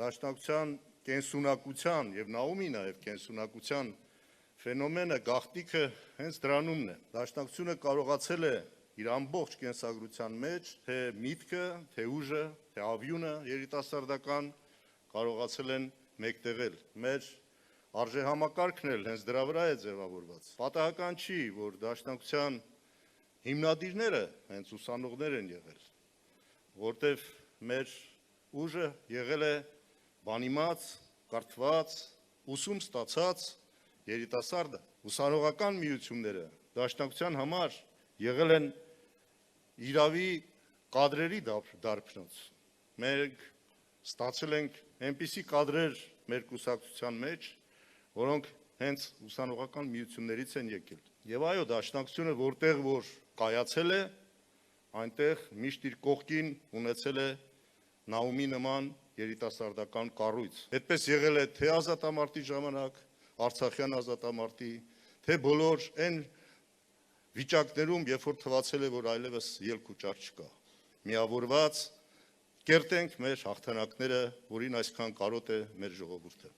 Դաշնակցության կենսունակության եւ Նաումի նաեւ կենսունակության ֆենոմենը գաղտնիքը հենց դրանումն է։ Դաշնակցությունը կարողացել է իր ամբողջ կենսագրության մեջ, թե միտքը, թե ուժը, թե ավյունը երիտասարդական կարողացել են մեկտեղել։ Մեր արժեհամակարգն էլ հենց դրա վրա է ձևավորված։ Պատահական չի, որ դաշնակցության հիմնադիրները հենց ուսանողներ են եղել, որտեղ մեր ուժը եղել է բանիմաց, կրթված, ուսում ստացած երիտասարդը։ Ուսանողական միությունները դաշնակցության համար եղել են իրավի կադրերի դարբնոց։ Մենք ստացել ենք այնպիսի կադրեր մեր կուսակցության մեջ, որոնք հենց ուսանողական միություններից են եկել։ Եվ այո, դաշնակցությունը որտեղ որ կայացել է, այնտեղ միշտ իր կողքին ունեցել է Նաումի նման երիտասարդական կառույց։ Այդպես եղել է թե ազատամարտի ժամանակ, Արցախյան ազատամարտի, թե բոլոր այն վիճակներում, երբ որ թվացել է, որ այլևս ելք ու ճար չկա։ Միավորված կերտենք մեր հաղթանակները, որին այսքան կարոտ է մեր ժողովուրդը։